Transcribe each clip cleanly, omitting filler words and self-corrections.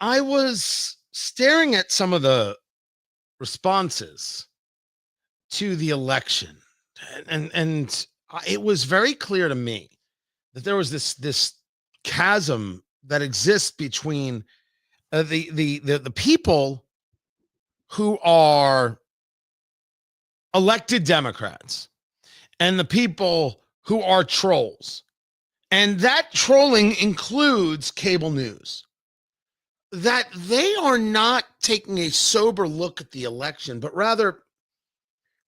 I was staring at some of the responses to the election, and it was very clear to me that there was this chasm that exists between the people who are elected Democrats and the people who are trolls. And that trolling includes cable news. That they are not taking a sober look at the election, but rather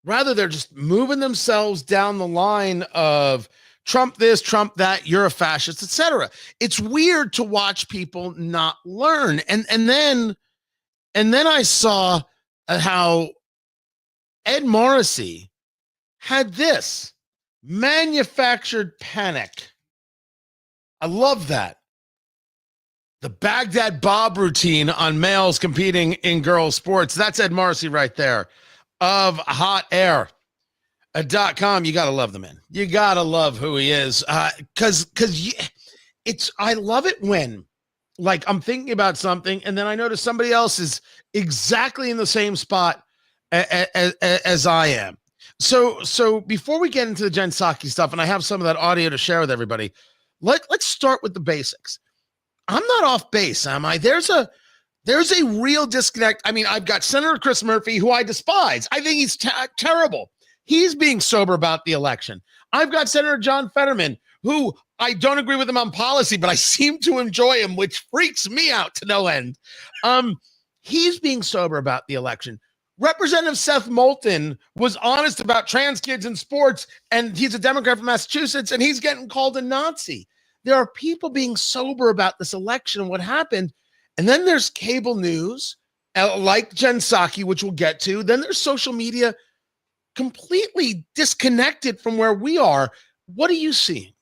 they're just moving themselves down the line of Trump this, Trump that, you're a fascist, etc. It's weird to watch people not learn. And then I saw how Ed Morrissey had this manufactured panic. I love that. The Baghdad Bob routine on males competing in girls' sports. That's Ed Morrissey right there of hotair.com. You got to love the man. You got to love who he is. Because I love it when, like, I'm thinking about something and then I notice somebody else is exactly in the same spot as I am. So before we get into the Jen Psaki stuff, and I have some of that audio to share with everybody, let's start with the basics. I'm not off base, am I? There's a real disconnect. I mean, I've got Senator Chris Murphy, who I despise. I think he's terrible. He's being sober about the election. I've got Senator John Fetterman, who I don't agree with him on policy, but I seem to enjoy him, which freaks me out to no end. He's being sober about the election. Representative Seth Moulton was honest about trans kids in sports, and he's a Democrat from Massachusetts, and he's getting called a Nazi. There are people being sober about this election and what happened. And then there's cable news, like Jen Psaki, which we'll get to. Then there's social media completely disconnected from where we are. What are you seeing?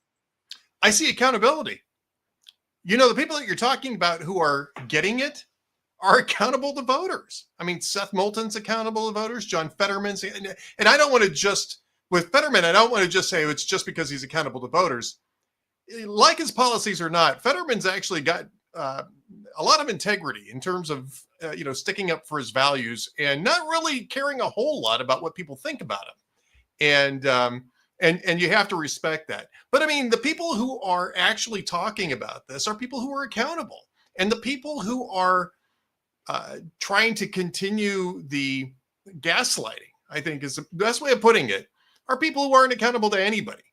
I see accountability. You know, the people that you're talking about who are getting it are accountable to voters. I mean, Seth Moulton's accountable to voters, John Fetterman's, and I don't want to just, with Fetterman, I don't want to just say it's just because he's accountable to voters. Like his policies or not, Fetterman's actually got a lot of integrity in terms of, sticking up for his values and not really caring a whole lot about what people think about him. And you have to respect that. But I mean, the people who are actually talking about this are people who are accountable. And the people who are trying to continue the gaslighting, I think is the best way of putting it, are people who aren't accountable to anybody.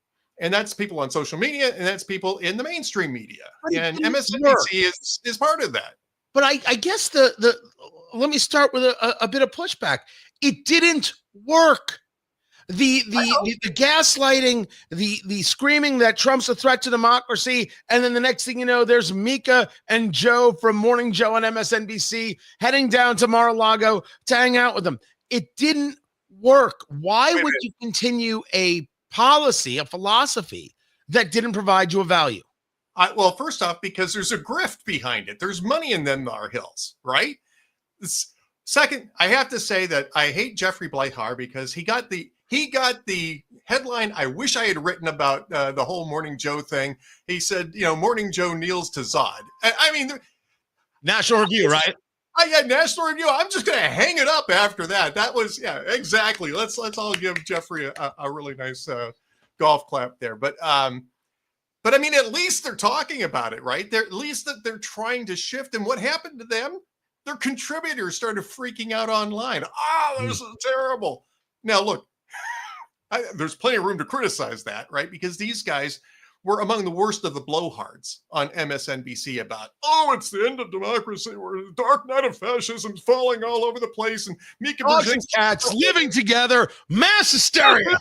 And that's people on social media, and that's people in the mainstream media. And MSNBC is part of that. But I guess let me start with a bit of pushback. It didn't work. The gaslighting, the screaming that Trump's a threat to democracy, and then the next thing you know, there's Mika and Joe from Morning Joe on MSNBC heading down to Mar-a-Lago to hang out with them. It didn't work. Why would you continue a policy, a philosophy that didn't provide you a value? Well, first off, because there's a grift behind it. There's money in them our hills, right? Second, I have to say that I hate Jeffrey Bleithar because he got the headline I wish I had written about the whole Morning Joe thing. He said, Morning Joe kneels to Zod. I mean, National Review, right? Yeah, National Review. I'm just going to hang it up after that. That was, yeah, exactly. Let's all give Jeffrey a really nice golf clap there. But I mean, at least they're talking about it, right? At least that they're trying to shift. And what happened to them? Their contributors started freaking out online. This is terrible. Now, look, there's plenty of room to criticize that, right? Because these guys were among the worst of the blowhards on MSNBC about, it's the end of democracy. We're the dark night of fascism falling all over the place. And Mika and cats living together, mass hysteria.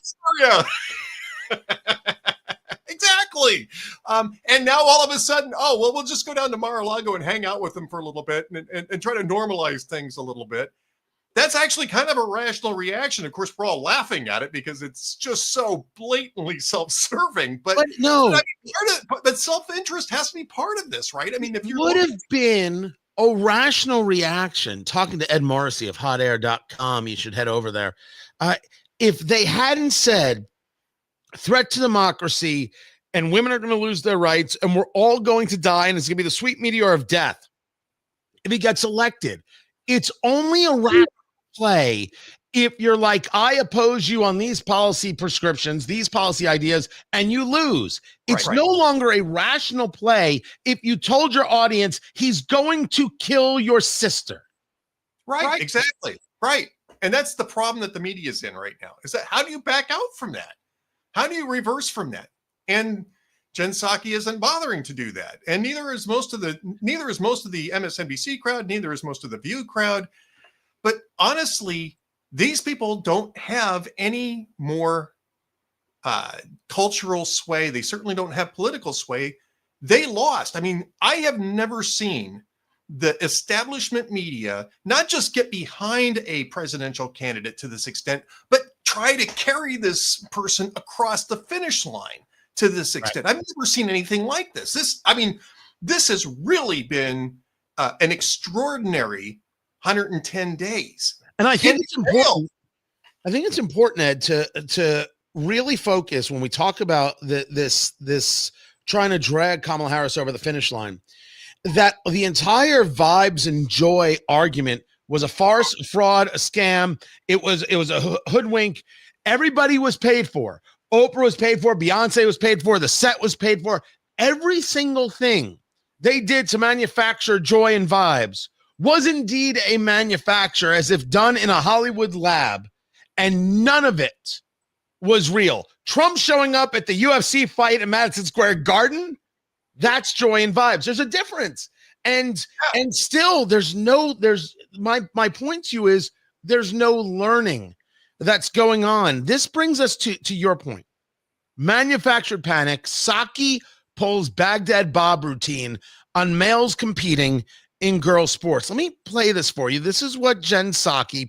Exactly. And now all of a sudden, we'll just go down to Mar-a-Lago and hang out with them for a little bit and try to normalize things a little bit. That's actually kind of a rational reaction. Of course, we're all laughing at it because it's just so blatantly self-serving. But no, but self-interest has to be part of this, right? I mean, if you would have been a rational reaction, talking to Ed Morrissey of hotair.com, you should head over there. If they hadn't said threat to democracy and women are going to lose their rights and we're all going to die and it's going to be the sweet meteor of death. if he gets elected. It's only a rational play if you're like, I oppose you on these policy prescriptions, these policy ideas, and you lose. It's no longer a rational play if you told your audience he's going to kill your sister. Right. Exactly. Right. And that's the problem that the media is in right now, is that how do you back out from that? How do you reverse from that? And Jen Psaki isn't bothering to do that. And neither is most of the MSNBC crowd, neither is most of the View crowd. But honestly, these people don't have any more cultural sway. They certainly don't have political sway. They lost. I mean, I have never seen the establishment media not just get behind a presidential candidate to this extent, but try to carry this person across the finish line to this extent. I've never seen anything like this. This has really been an extraordinary 110 days. And I think it's important. I think it's important, Ed, to really focus when we talk about this trying to drag Kamala Harris over the finish line, that the entire vibes and joy argument was a farce, a fraud, a scam. It was a hoodwink. Everybody was paid for. Oprah was paid for. Beyonce was paid for. The set was paid for. Every single thing they did to manufacture joy and vibes was indeed a manufacture, as if done in a Hollywood lab, and none of it was real. Trump showing up at the UFC fight at Madison Square Garden, that's joy and vibes. There's a difference. And still there's my point to you is there's no learning that's going on. This brings us to your point. Manufactured panic. Psaki pulls Baghdad Bob routine on males competing in girls sports. Let me play this for you. This is what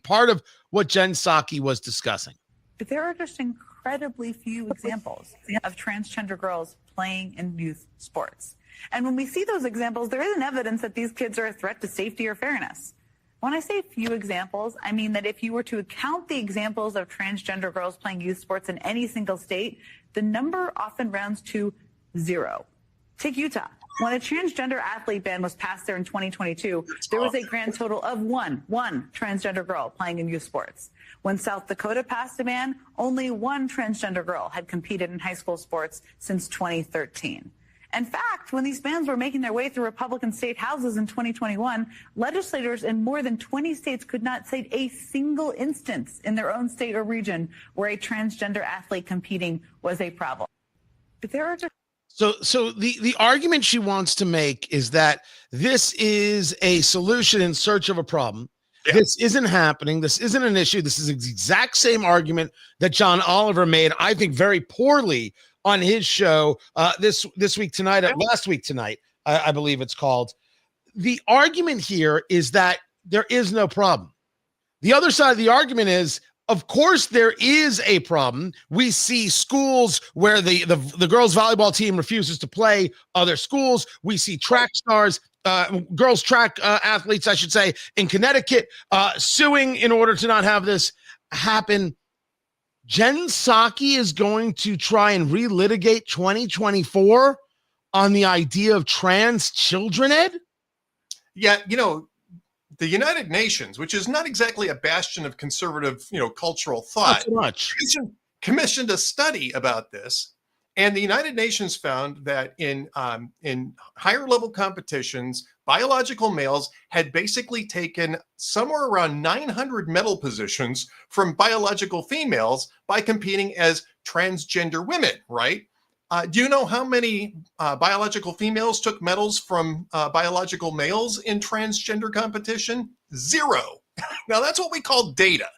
part of what Jen Psaki was discussing. But there are just incredibly few examples of transgender girls playing in youth sports. And when we see those examples, there isn't evidence that these kids are a threat to safety or fairness. When I say few examples, I mean that if you were to count the examples of transgender girls playing youth sports in any single state, the number often rounds to 0. Take Utah. When a transgender athlete ban was passed there in 2022, there was a grand total of one transgender girl playing in youth sports. When South Dakota passed a ban, only one transgender girl had competed in high school sports since 2013. In fact, when these bans were making their way through Republican state houses in 2021, legislators in more than 20 states could not cite a single instance in their own state or region where a transgender athlete competing was a problem. But there are just So the argument she wants to make is that this is a solution in search of a problem. Yeah. This isn't happening. This isn't an issue. This is the exact same argument that John Oliver made, I think, very poorly on his show this week tonight, last week tonight, I believe it's called. The argument here is that there is no problem. The other side of the argument is, of course, there is a problem. We see schools where the girls' volleyball team refuses to play other schools. We see track stars, girls' track athletes, I should say, in Connecticut suing in order to not have this happen. Jen Psaki is going to try and relitigate 2024 on the idea of trans children, Ed? Yeah, the United Nations, which is not exactly a bastion of conservative, cultural thought, commissioned a study about this, and the United Nations found that in higher level competitions, biological males had basically taken somewhere around 900 medal positions from biological females by competing as transgender women. Right? Do you know how many biological females took medals from biological males in transgender competition? 0. Now that's what we call data.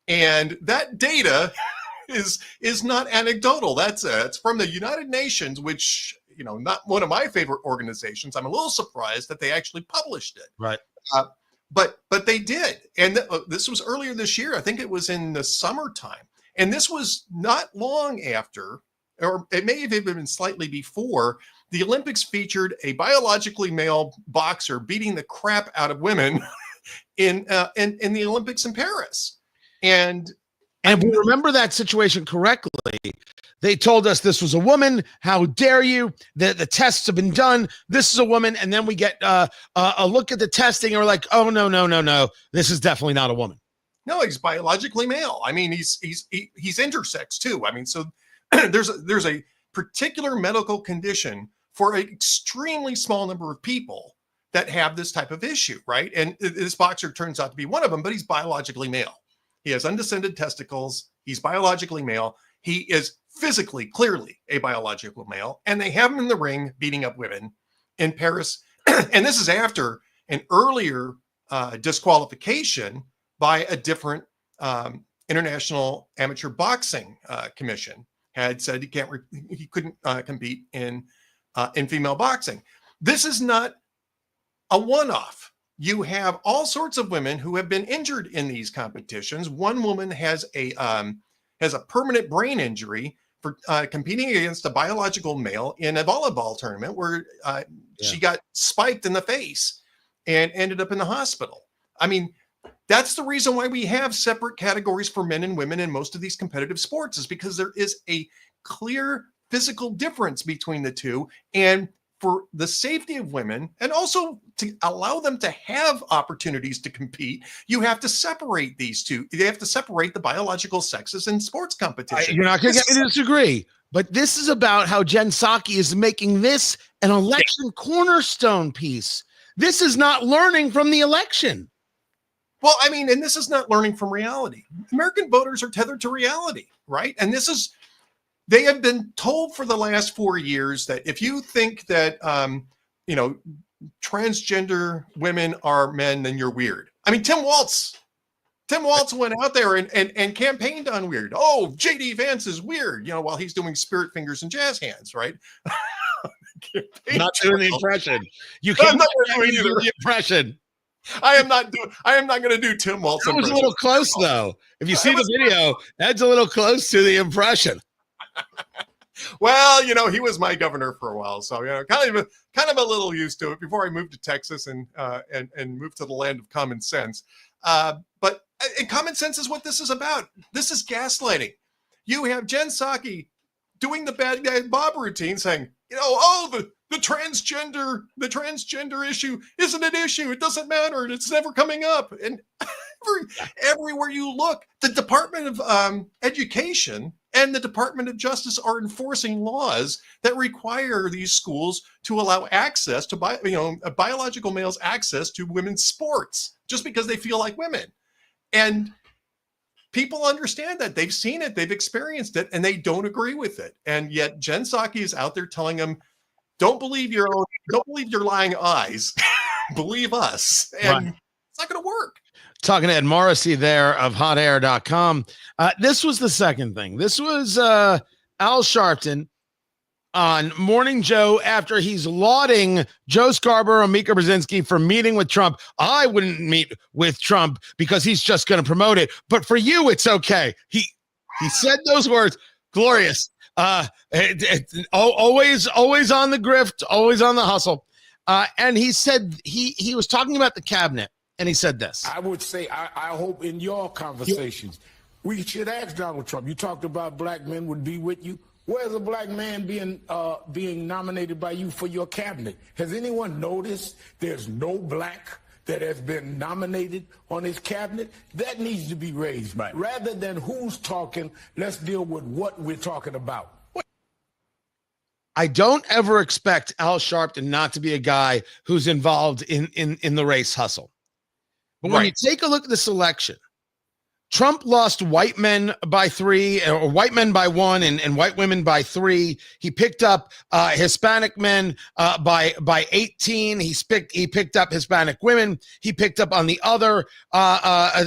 And that data is not anecdotal. It's from the United Nations, which, not one of my favorite organizations. I'm a little surprised that they actually published it. Right. But they did. And this was earlier this year. I think it was in the summertime. And this was not long after, or it may have even been slightly before, the Olympics featured a biologically male boxer beating the crap out of women in the Olympics in Paris. And if we remember that situation correctly, They told us this was a woman. How dare you? The tests have been done. This is a woman. And then we get a look at the testing and we're like, oh, no. This is definitely not a woman. No, he's biologically male. I mean, he's intersex too. I mean, so there's a particular medical condition for an extremely small number of people that have this type of issue, right? And this boxer turns out to be one of them, but he's biologically male. He has undescended testicles. He's biologically male. He is physically, clearly a biological male. And they have him in the ring beating up women in Paris. And this is after an earlier disqualification by a different international amateur boxing commission. Had said he couldn't compete in female boxing. This is not a one-off. You have all sorts of women who have been injured in these competitions. One woman has a permanent brain injury for competing against a biological male in a volleyball tournament where she got spiked in the face and ended up in the hospital. I mean, that's the reason why we have separate categories for men and women in most of these competitive sports, is because there is a clear physical difference between the two. And for the safety of women, and also to allow them to have opportunities to compete, you have to separate these two. You have to separate the biological sexes in sports competition. You're not going to get me to disagree, but this is about how Jen Psaki is making this an election cornerstone piece. This is not learning from the election. Well, I mean, and this is not learning from reality. American voters are tethered to reality, right? And they have been told for the last 4 years that if you think that, transgender women are men, then you're weird. I mean, Tim Walz went out there and campaigned on weird. Oh, JD Vance is weird, while he's doing spirit fingers and jazz hands, right? Not doing the impression. You can't do the impression. I am not going to do Tim Walz. That was a little close, though. If you see the video, that's a little close to the impression. Well, he was my governor for a while, so kind of a little used to it before I moved to Texas and moved to the land of common sense. But common sense is what this is about. This is gaslighting. You have Jen Psaki doing the bad guy Bob routine, saying, the transgender issue isn't an issue. It doesn't matter. It's never coming up. And everywhere you look, the Department of Education and the Department of Justice are enforcing laws that require these schools to allow access to biological males access to women's sports just because they feel like women. And people understand that. They've seen it, they've experienced it, and they don't agree with it. And yet Jen Psaki is out there telling them, don't believe your lying eyes. Believe us. And It's not going to work. Talking to Ed Morrissey there of hotair.com. This was the second thing. This was Al Sharpton on Morning Joe after he's lauding Joe Scarborough and Mika Brzezinski for meeting with Trump. I wouldn't meet with Trump because he's just going to promote it. But for you, it's okay. He said those words. Glorious. Always on the grift, always on the hustle. And he said he was talking about the cabinet. And he said this. I would say, I hope in your conversations, we should ask Donald Trump. You talked about black men would be with you. Where's a black man being nominated by you for your cabinet? Has anyone noticed there's no black that has been nominated on his cabinet? That needs to be raised. Right. Rather than who's talking, let's deal with what we're talking about. I don't ever expect Al Sharpton not to be a guy who's involved in the race hustle. But when you take a look at this election, Trump lost white men by 3, or white men by 1, and white women by 3. He picked up Hispanic men by 18. He picked up Hispanic women. He picked up on the other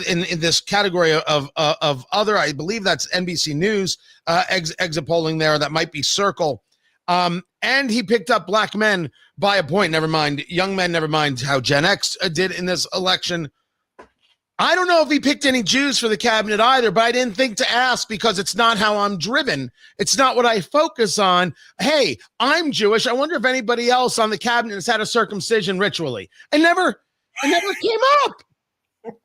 in this category of other. I believe that's NBC News exit polling there. That might be Circle. And he picked up black men by a point. Never mind young men. Never mind how Gen X did in this election. I don't know if he picked any Jews for the cabinet either, but I didn't think to ask because it's not how I'm driven. It's not what I focus on. Hey, I'm Jewish. I wonder if anybody else on the cabinet has had a circumcision ritually. It never came up.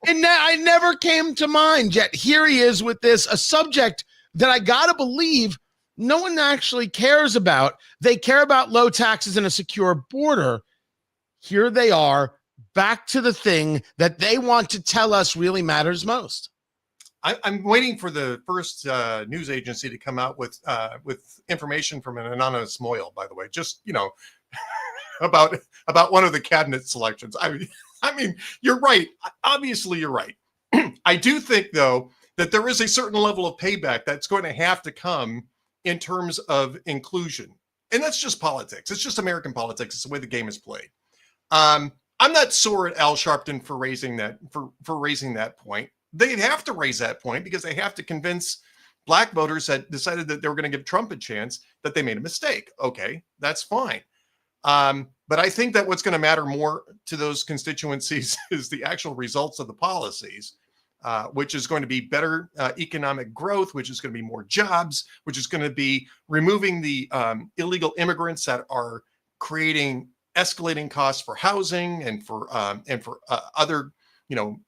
And I never came to mind. Yet here he is with this, a subject that I got to believe no one actually cares about. They care about low taxes and a secure border. Here they are, back to the thing that they want to tell us really matters most. I'm waiting for the first news agency to come out with information from an anonymous Moyle, by the way, just, about one of the cabinet selections. I mean, you're right. Obviously, you're right. I do think, though, that there is a certain level of payback that's going to have to come in terms of inclusion. And that's just politics. It's just American politics. It's the way the game is played. I'm not sore at Al Sharpton for raising that point. They'd have to raise that point because they have to convince black voters that decided that they were going to give Trump a chance that they made a mistake. Okay, that's fine. But I think that what's going to matter more to those constituencies is the actual results of the policies, which is going to be better economic growth, which is going to be more jobs, which is going to be removing the illegal immigrants that are creating escalating costs for housing and for other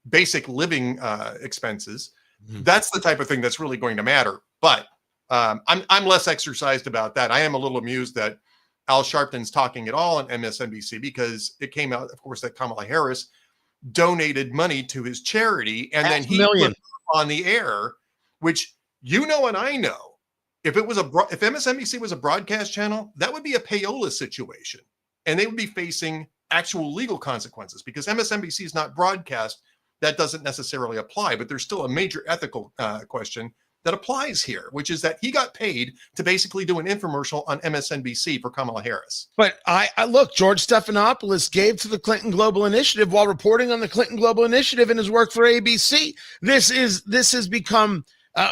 basic living expenses. Mm-hmm. That's the type of thing that's really going to matter. But I'm less exercised about that. I am a little amused that Al Sharpton's talking at all on MSNBC because it came out, of course, that Kamala Harris donated money to his charity, and then he put it on the air, which and I know, if MSNBC was a broadcast channel, that would be a payola situation, and they would be facing actual legal consequences because MSNBC is not broadcast. That doesn't necessarily apply, but there's still a major ethical question that applies here, which is that he got paid to basically do an infomercial on MSNBC for Kamala Harris. But I look, George Stephanopoulos gave to the Clinton Global Initiative while reporting on the Clinton Global Initiative in his work for ABC. This has become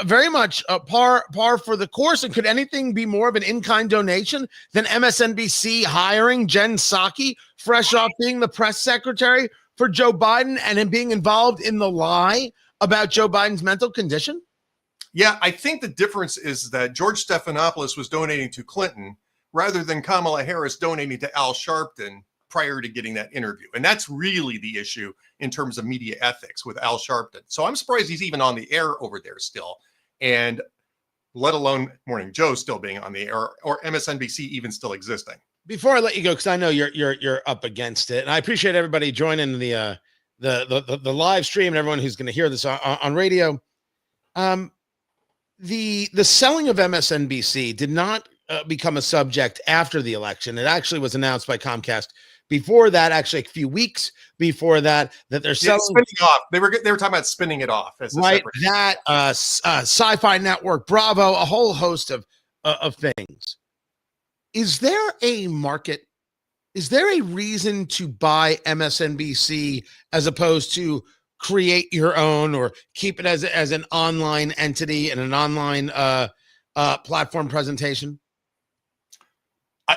very much a par for the course. And could anything be more of an in-kind donation than MSNBC hiring Jen Psaki, fresh off being the press secretary for Joe Biden and him being involved in the lie about Joe Biden's mental condition? Yeah, I think the difference is that George Stephanopoulos was donating to Clinton rather than Kamala Harris donating to Al Sharpton prior to getting that interview. And that's really the issue in terms of media ethics with Al Sharpton. So I'm surprised he's even on the air over there still, and let alone Morning Joe still being on the air or MSNBC even still existing. Before I let you go, because I know you're up against it, and I appreciate everybody joining the live stream and everyone who's going to hear this on radio. The selling of MSNBC did not become a subject after the election. It actually was announced by Comcast before that, actually a few weeks before that they're selling. Spinning off. They were talking about spinning it off as a right. separate. That Sci-Fi Network, Bravo, a whole host of things. Is there a market? Is there a reason to buy MSNBC as opposed to create your own or keep it as an online entity and an online platform presentation?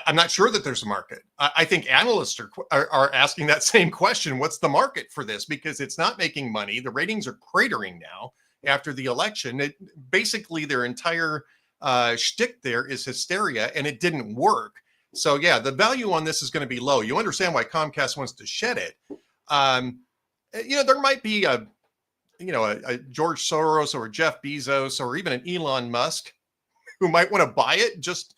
I'm not sure that there's a market. I think analysts are asking that same question. What's the market for this? Because it's not making money. The ratings are cratering now after the election. Basically, their entire shtick there is hysteria, and it didn't work. So, yeah, the value on this is going to be low. You understand why Comcast wants to shed it. There might be a George Soros or a Jeff Bezos or even an Elon Musk who might want to buy it just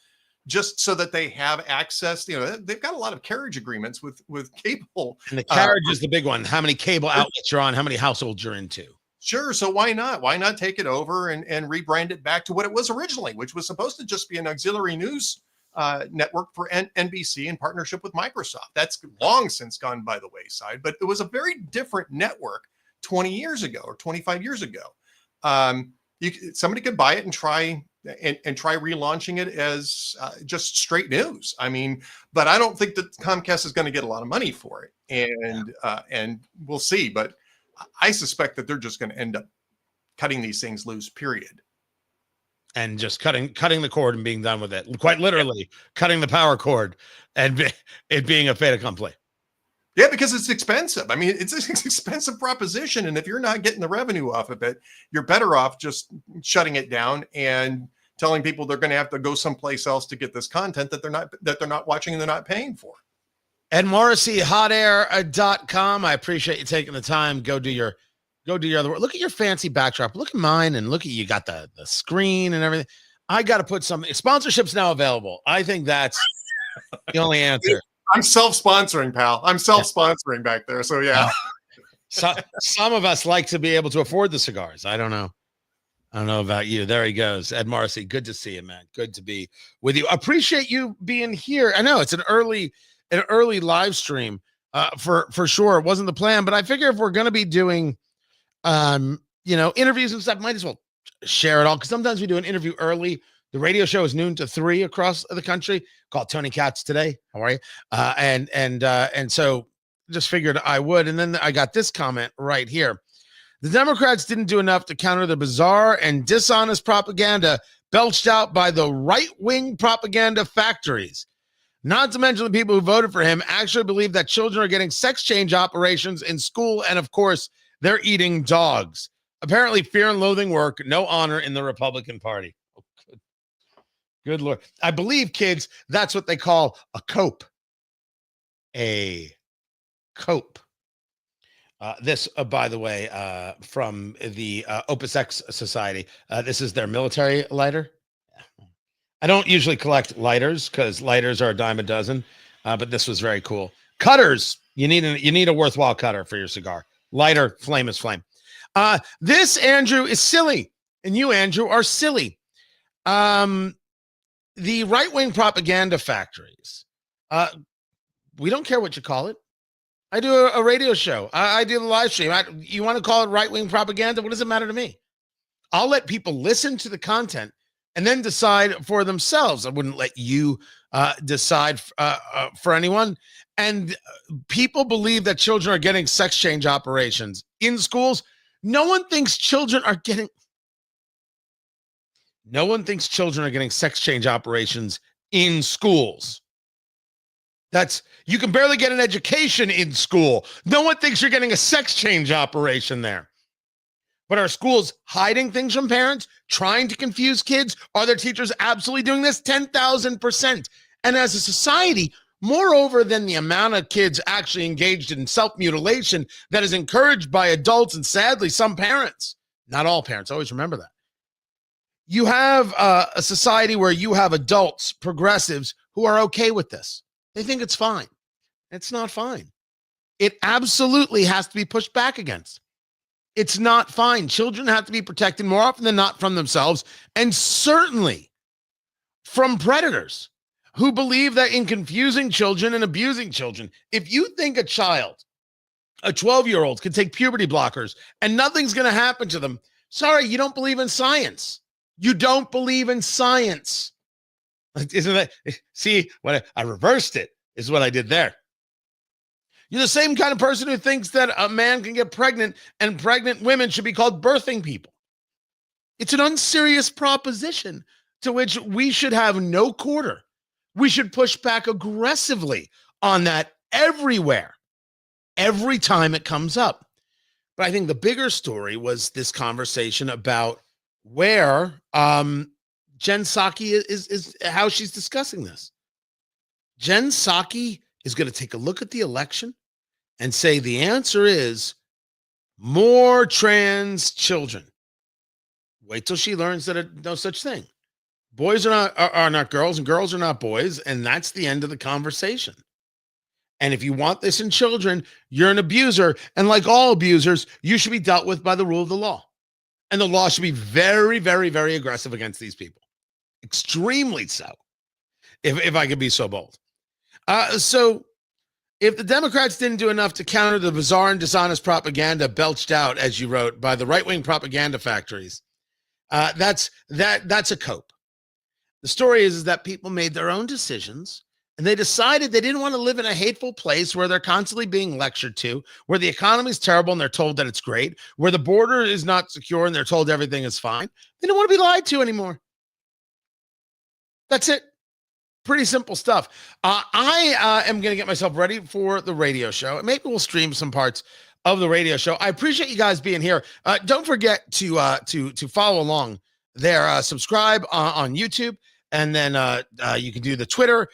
so that they have access. They've got a lot of carriage agreements with cable. And the carriage is the big one. How many cable outlets you're on, how many households you're into. Sure. So why not? Why not take it over and rebrand it back to what it was originally, which was supposed to just be an auxiliary news network for NBC in partnership with Microsoft. That's long since gone by the wayside, but it was a very different network 20 years ago or 25 years ago. Somebody could buy it and try relaunching it as just straight news. I mean, but I don't think that Comcast is going to get a lot of money for it, and we'll see. But I suspect that they're just going to end up cutting these things loose, period. And just cutting the cord and being done with it. Quite literally cutting the power cord and it being a fait accompli. Yeah, because it's expensive. I mean, it's an expensive proposition. And if you're not getting the revenue off of it, you're better off just shutting it down and telling people they're going to have to go someplace else to get this content that they're not watching and they're not paying for. And Morrissey, hotair.com. I appreciate you taking the time. Go do your other work. Look at your fancy backdrop. Look at mine, and look at you got the screen and everything. I got to put some sponsorships now available. I think that's the only answer. I'm self-sponsoring, pal. I'm self-sponsoring back there. So yeah. So, some of us like to be able to afford the cigars. I don't know. I don't know about you. There he goes. Ed Morrissey. Good to see you, man. Good to be with you. Appreciate you being here. I know it's an early live stream for sure. It wasn't the plan, but I figure if we're going to be doing, interviews and stuff, might as well share it all. Cause sometimes we do an interview early. The radio show is noon to 3 across the country, called Tony Katz Today. How are you? And so just figured I would. And then I got this comment right here. The Democrats didn't do enough to counter the bizarre and dishonest propaganda belched out by the right-wing propaganda factories. Not to mention the people who voted for him actually believe that children are getting sex change operations in school, and of course, they're eating dogs. Apparently, fear and loathing work, no honor in the Republican Party. Oh, good Lord. I believe, kids, that's what they call a cope. A cope. This, by the way, from the Opus X Society. This is their military lighter. I don't usually collect lighters because lighters are a dime a dozen, but this was very cool. Cutters, you need a worthwhile cutter for your cigar. Lighter, flame is flame. This, Andrew, is silly, and you, Andrew, are silly. The right-wing propaganda factories. We don't care what you call it. I do a radio show. I do the live stream. You want to call it right-wing propaganda? What does it matter to me? I'll let people listen to the content and then decide for themselves. I wouldn't let you decide for anyone. And people believe that children are getting sex change operations in schools. No one thinks children are getting sex change operations in schools. You can barely get an education in school. No one thinks you're getting a sex change operation there. But are schools hiding things from parents, trying to confuse kids? Are their teachers absolutely doing this? 10,000%. And as a society, moreover than the amount of kids actually engaged in self-mutilation that is encouraged by adults and sadly some parents, not all parents, always remember that. You have a society where you have adults, progressives, who are okay with this. They think it's fine. It's not fine. It absolutely has to be pushed back against. It's not fine. Children have to be protected more often than not from themselves, and certainly from predators who believe that in confusing children and abusing children, if you think a child, a 12-year-old, can take puberty blockers and nothing's going to happen to them, sorry, you don't believe in science. You don't believe in science. Isn't that, see, what I reversed it is what I did there. You're the same kind of person who thinks that a man can get pregnant and pregnant women should be called birthing people. It's an unserious proposition to which we should have no quarter. We should push back aggressively on that everywhere, every time it comes up. But I think the bigger story was this conversation about where Jen Psaki is how she's discussing this. Jen Psaki is going to take a look at the election and say the answer is more trans children. Wait till she learns that no such thing. Boys are not girls and girls are not boys, and that's the end of the conversation. And if you want this in children, you're an abuser, and like all abusers, you should be dealt with by the rule of the law. And the law should be very, very, very aggressive against these people. Extremely so, if I could be so bold. So if the Democrats didn't do enough to counter the bizarre and dishonest propaganda belched out, as you wrote, by the right-wing propaganda factories, that's a cope. The story is that people made their own decisions, and they decided they didn't want to live in a hateful place where they're constantly being lectured to, where the economy is terrible and they're told that it's great, where the border is not secure and they're told everything is fine. They don't want to be lied to anymore. That's it. Pretty simple stuff. I am going to get myself ready for the radio show. Maybe we'll stream some parts of the radio show. I appreciate you guys being here. Don't forget to follow along there. Subscribe on YouTube, and then you can do the Twitter,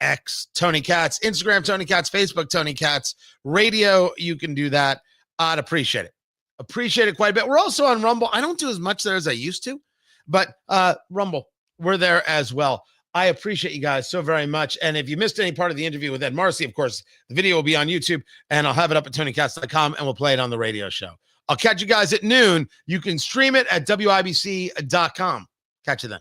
X, Tony Katz, Instagram, Tony Katz, Facebook, Tony Katz, radio. You can do that. I'd appreciate it. Appreciate it quite a bit. We're also on Rumble. I don't do as much there as I used to. But Rumble, we're there as well. I appreciate you guys so very much. And if you missed any part of the interview with Ed Morrissey, of course, the video will be on YouTube, and I'll have it up at TonyKatz.com, and we'll play it on the radio show. I'll catch you guys at noon. You can stream it at WIBC.com. Catch you then.